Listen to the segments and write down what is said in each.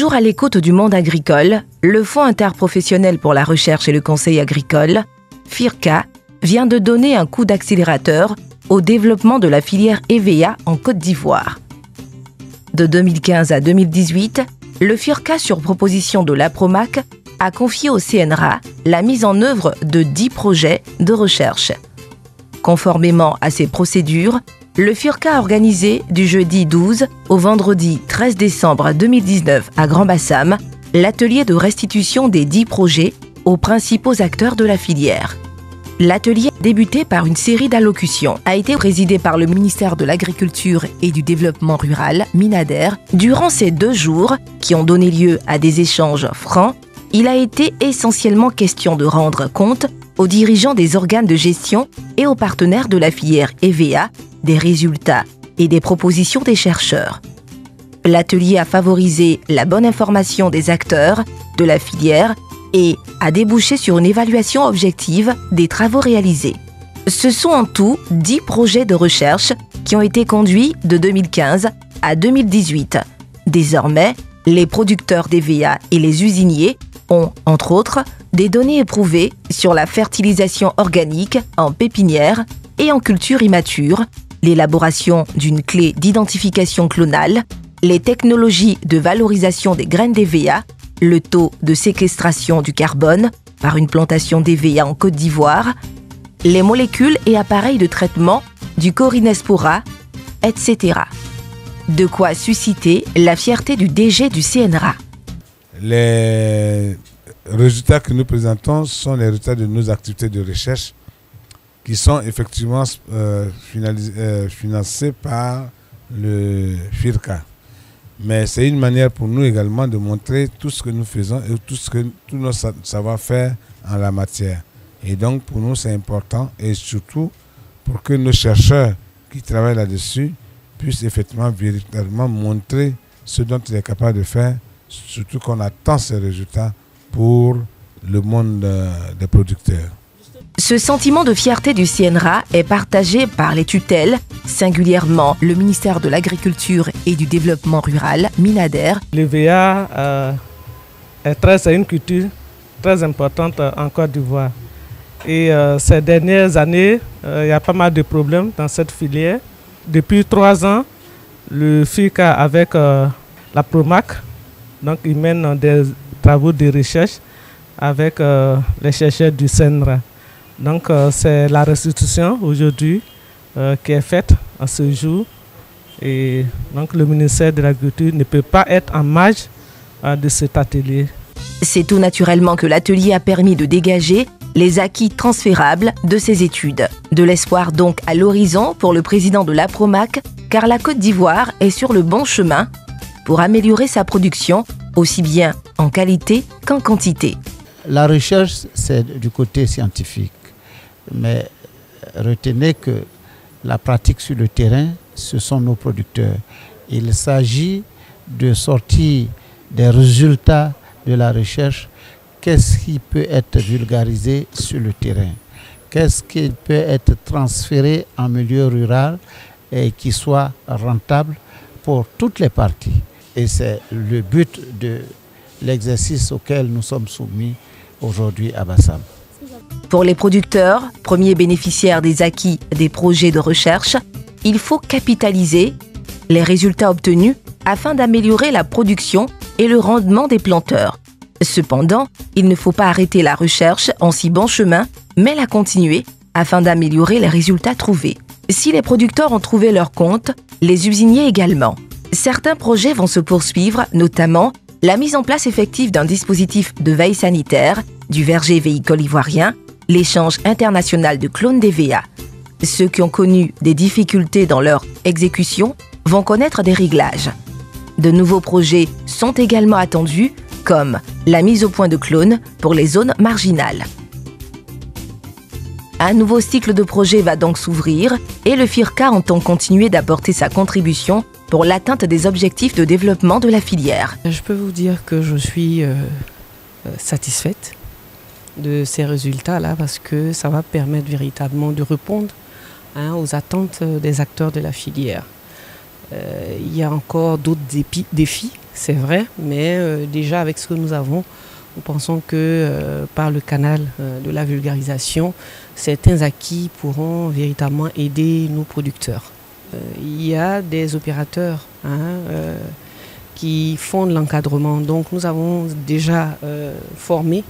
Toujours à l'écoute du monde agricole, le Fonds interprofessionnel pour la recherche et le conseil agricole, FIRCA, vient de donner un coup d'accélérateur au développement de la filière EVEA en Côte d'Ivoire. De 2015 à 2018, le FIRCA, sur proposition de l'APROMAC, a confié au CNRA la mise en œuvre de 10 projets de recherche. Conformément à ces procédures, le FIRCA a organisé du jeudi 12 au vendredi 13 décembre 2019 à Grand-Bassam l'atelier de restitution des 10 projets aux principaux acteurs de la filière. L'atelier, débuté par une série d'allocutions, a été présidé par le ministère de l'Agriculture et du Développement rural, MINADER. Durant ces 2 jours, qui ont donné lieu à des échanges francs, il a été essentiellement question de rendre compte aux dirigeants des organes de gestion et aux partenaires de la filière EVEA des résultats et des propositions des chercheurs. L'atelier a favorisé la bonne information des acteurs de la filière et a débouché sur une évaluation objective des travaux réalisés. Ce sont en tout 10 projets de recherche qui ont été conduits de 2015 à 2018. Désormais, les producteurs d'EVEA et les usiniers ont, entre autres, des données éprouvées sur la fertilisation organique en pépinière et en culture immature, l'élaboration d'une clé d'identification clonale, les technologies de valorisation des graines d'EVEA, le taux de séquestration du carbone par une plantation d'EVEA en Côte d'Ivoire, les molécules et appareils de traitement du Corinespora, etc. De quoi susciter la fierté du DG du CNRA. Les résultats que nous présentons sont les résultats de nos activités de recherche qui sont effectivement financées par le FIRCA. Mais c'est une manière pour nous également de montrer tout ce que nous faisons et tout notre savoir-faire en la matière. Et donc pour nous c'est important et surtout pour que nos chercheurs qui travaillent là-dessus puissent effectivement véritablement montrer ce dont il est capable de faire, surtout qu'on attend ces résultats pour le monde des producteurs. Ce sentiment de fierté du CNRA est partagé par les tutelles, singulièrement le ministère de l'Agriculture et du Développement rural, MINADER. L'EVEA c'est une culture très importante en Côte d'Ivoire. Et ces dernières années, il y a pas mal de problèmes dans cette filière. Depuis 3 ans, le FIRCA avec l'APROMAC, donc ils mènent des travaux de recherche avec les chercheurs du CNRA. Donc c'est la restitution aujourd'hui qui est faite à ce jour. Et donc le ministère de l'Agriculture ne peut pas être en marge de cet atelier. C'est tout naturellement que l'atelier a permis de dégager les acquis transférables de ces études. De l'espoir donc à l'horizon pour le président de l'APROMAC, car la Côte d'Ivoire est sur le bon chemin pour améliorer sa production, aussi bien en qualité qu'en quantité. La recherche, c'est du côté scientifique. Mais retenez que la pratique sur le terrain, ce sont nos producteurs. Il s'agit de sortir des résultats de la recherche. Qu'est-ce qui peut être vulgarisé sur le terrain? Qu'est-ce qui peut être transféré en milieu rural et qui soit rentable pour toutes les parties? Et c'est le but de l'exercice auquel nous sommes soumis aujourd'hui à Bassam. Pour les producteurs, premiers bénéficiaires des acquis des projets de recherche, il faut capitaliser les résultats obtenus afin d'améliorer la production et le rendement des planteurs. Cependant, il ne faut pas arrêter la recherche en si bon chemin, mais la continuer afin d'améliorer les résultats trouvés. Si les producteurs ont trouvé leur compte, les usiniers également. Certains projets vont se poursuivre, notamment la mise en place effective d'un dispositif de veille sanitaire du verger véhicole ivoirien, l'échange international de clones d'EVEA. Ceux qui ont connu des difficultés dans leur exécution vont connaître des réglages. De nouveaux projets sont également attendus, comme la mise au point de clones pour les zones marginales. Un nouveau cycle de projets va donc s'ouvrir et le FIRCA entend continuer d'apporter sa contribution pour l'atteinte des objectifs de développement de la filière. Je peux vous dire que je suis satisfaite de ces résultats-là parce que ça va permettre véritablement de répondre aux attentes des acteurs de la filière. Il y a encore d'autres défis c'est vrai, mais déjà avec ce que nous avons, nous pensons que par le canal de la vulgarisation, certains acquis pourront véritablement aider nos producteurs. Il y a des opérateurs qui font de l'encadrement. Donc nous avons déjà formé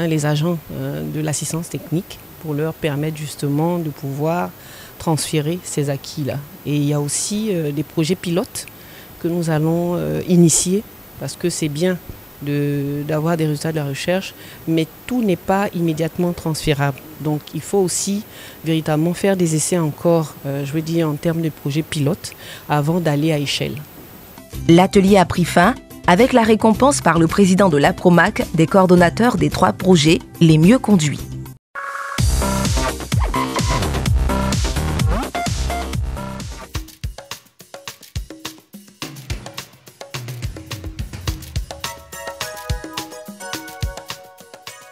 les agents de l'assistance technique pour leur permettre justement de pouvoir transférer ces acquis-là. Et il y a aussi des projets pilotes que nous allons initier parce que c'est bien d'avoir des résultats de la recherche, mais tout n'est pas immédiatement transférable. Donc il faut aussi véritablement faire des essais encore, je veux dire en termes de projets pilotes, avant d'aller à échelle. L'atelier a pris fin avec la récompense par le président de l'APROMAC des coordonnateurs des 3 projets les mieux conduits.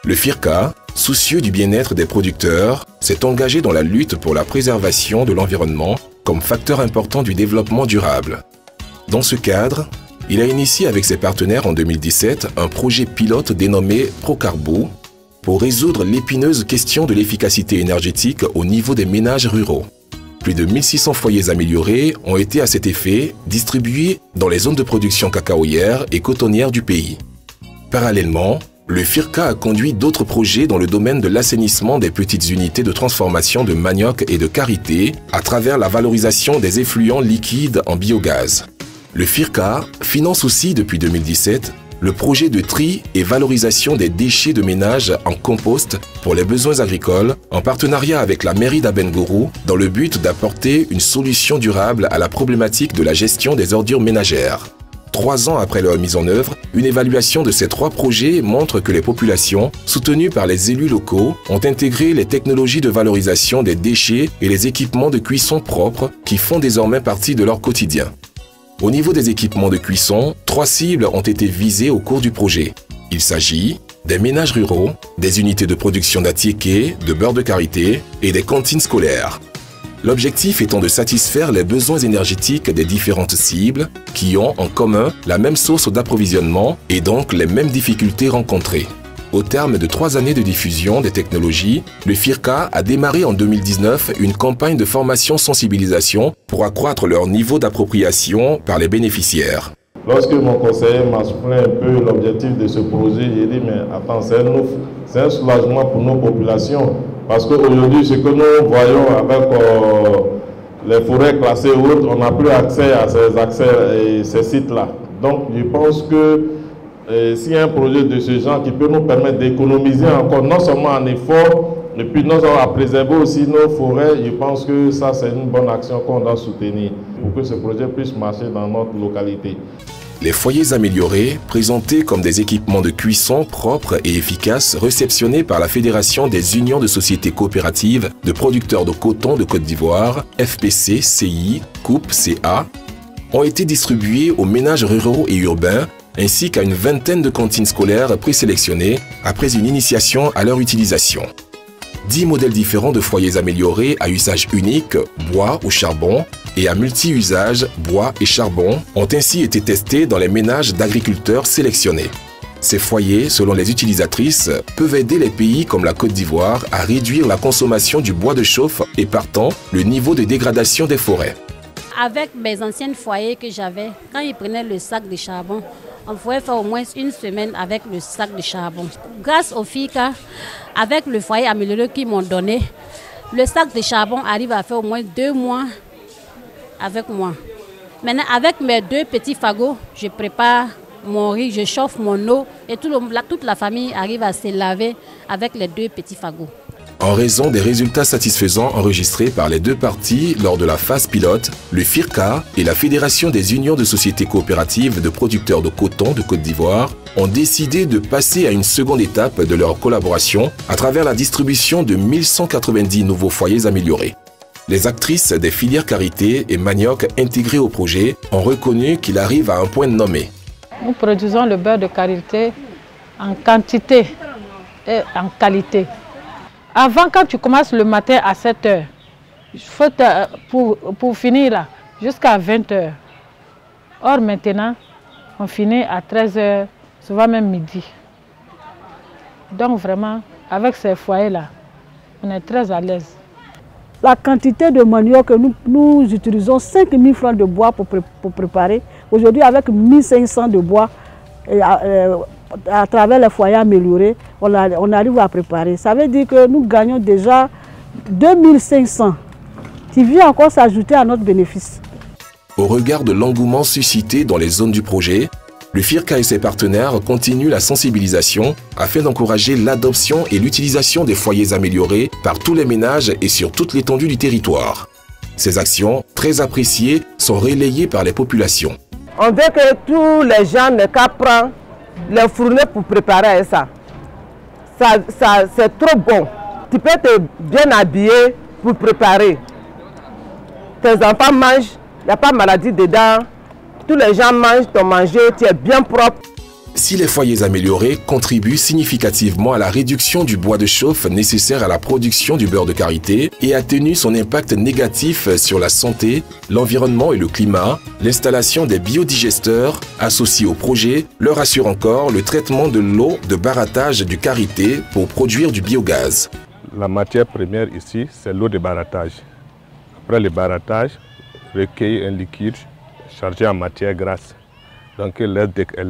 Le FIRCA, soucieux du bien-être des producteurs, s'est engagé dans la lutte pour la préservation de l'environnement comme facteur important du développement durable. Dans ce cadre, il a initié avec ses partenaires en 2017 un projet pilote dénommé Procarbo pour résoudre l'épineuse question de l'efficacité énergétique au niveau des ménages ruraux. Plus de 1600 foyers améliorés ont été à cet effet distribués dans les zones de production cacaoyère et cotonnière du pays. Parallèlement, le FIRCA a conduit d'autres projets dans le domaine de l'assainissement des petites unités de transformation de manioc et de karité à travers la valorisation des effluents liquides en biogaz. Le FIRCA finance aussi depuis 2017 le projet de tri et valorisation des déchets de ménage en compost pour les besoins agricoles en partenariat avec la mairie d'Abengourou dans le but d'apporter une solution durable à la problématique de la gestion des ordures ménagères. 3 ans après leur mise en œuvre, une évaluation de ces 3 projets montre que les populations, soutenues par les élus locaux, ont intégré les technologies de valorisation des déchets et les équipements de cuisson propres qui font désormais partie de leur quotidien. Au niveau des équipements de cuisson, 3 cibles ont été visées au cours du projet. Il s'agit des ménages ruraux, des unités de production d'attiéké, de beurre de karité et des cantines scolaires. L'objectif étant de satisfaire les besoins énergétiques des différentes cibles qui ont en commun la même source d'approvisionnement et donc les mêmes difficultés rencontrées. Au terme de 3 années de diffusion des technologies, le FIRCA a démarré en 2019 une campagne de formation-sensibilisation pour accroître leur niveau d'appropriation par les bénéficiaires. Lorsque mon conseiller m'a expliqué un peu l'objectif de ce projet, j'ai dit mais attends, c'est un soulagement pour nos populations. Parce qu'aujourd'hui, ce que nous voyons avec les forêts classées ou autres, on n'a plus accès à ces sites-là. Donc je pense que s'il y a un projet de ce genre qui peut nous permettre d'économiser encore, non seulement en effort, et puis nous allons préserver aussi nos forêts, je pense que ça c'est une bonne action qu'on doit soutenir pour que ce projet puisse marcher dans notre localité. Les foyers améliorés, présentés comme des équipements de cuisson propres et efficaces réceptionnés par la Fédération des unions de sociétés coopératives de producteurs de coton de Côte d'Ivoire, FPC, CI, COUP, CA, ont été distribués aux ménages ruraux et urbains ainsi qu'à une vingtaine de cantines scolaires présélectionnées après une initiation à leur utilisation. 10 modèles différents de foyers améliorés à usage unique, bois ou charbon, et à multi-usage, bois et charbon, ont ainsi été testés dans les ménages d'agriculteurs sélectionnés. Ces foyers, selon les utilisatrices, peuvent aider les pays comme la Côte d'Ivoire à réduire la consommation du bois de chauffe et partant le niveau de dégradation des forêts. Avec mes anciens foyers que j'avais, quand ils prenaient le sac de charbon, on pouvait faire au moins 1 semaine avec le sac de charbon. Grâce au FIRCA, avec le foyer amélioré qu'ils m'ont donné, le sac de charbon arrive à faire au moins 2 mois avec moi. Maintenant, avec mes 2 petits fagots, je prépare mon riz, je chauffe mon eau et toute la famille arrive à se laver avec les 2 petits fagots. En raison des résultats satisfaisants enregistrés par les 2 parties lors de la phase pilote, le FIRCA et la Fédération des unions de sociétés coopératives de producteurs de coton de Côte d'Ivoire ont décidé de passer à une seconde étape de leur collaboration à travers la distribution de 1190 nouveaux foyers améliorés. Les actrices des filières karité et manioc intégrées au projet ont reconnu qu'il arrive à un point nommé. Nous produisons le beurre de karité en quantité et en qualité. Avant, quand tu commences le matin à 7 h, il faut pour finir là, jusqu'à 20 h. Or maintenant, On finit à 13h, souvent même midi. Donc vraiment, avec ces foyers-là, on est très à l'aise. La quantité de manioc que nous utilisons, 5000 francs de bois pour préparer. Aujourd'hui, avec 1500 de bois, à travers les foyers améliorés, on arrive à préparer. Ça veut dire que nous gagnons déjà 2500 qui vient encore s'ajouter à notre bénéfice. Au regard de l'engouement suscité dans les zones du projet, le FIRCA et ses partenaires continuent la sensibilisation afin d'encourager l'adoption et l'utilisation des foyers améliorés par tous les ménages et sur toute l'étendue du territoire. Ces actions, très appréciées, sont relayées par les populations. On veut que tous les gens n'aient qu'à prendre les fournées pour préparer ça. C'est trop bon. Tu peux te bien habiller pour préparer. Tes enfants mangent, il n'y a pas de maladie dedans. Tous les gens mangent ton manger, tu es bien propre. Si les foyers améliorés contribuent significativement à la réduction du bois de chauffe nécessaire à la production du beurre de karité et atténuent son impact négatif sur la santé, l'environnement et le climat, l'installation des biodigesteurs associés au projet leur assure encore le traitement de l'eau de barattage du karité pour produire du biogaz. La matière première ici, c'est l'eau de barattage. Après le barattage, recueillir un liquide chargé en matière grasse. Donc elle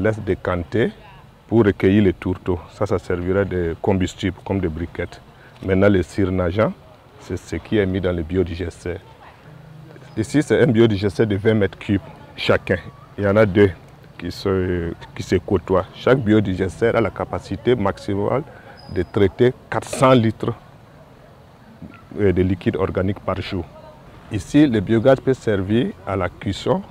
laisse décanter pour recueillir les tourteaux. Ça servirait de combustible comme des briquettes. Maintenant le cirnageant, c'est ce qui est mis dans le biodigesteur. Ici c'est un biodigesteur de 20 mètres cubes chacun. Il y en a deux qui se côtoient. Chaque biodigesteur a la capacité maximale de traiter 400 litres de liquide organique par jour. Ici, le biogaz peut servir à la cuisson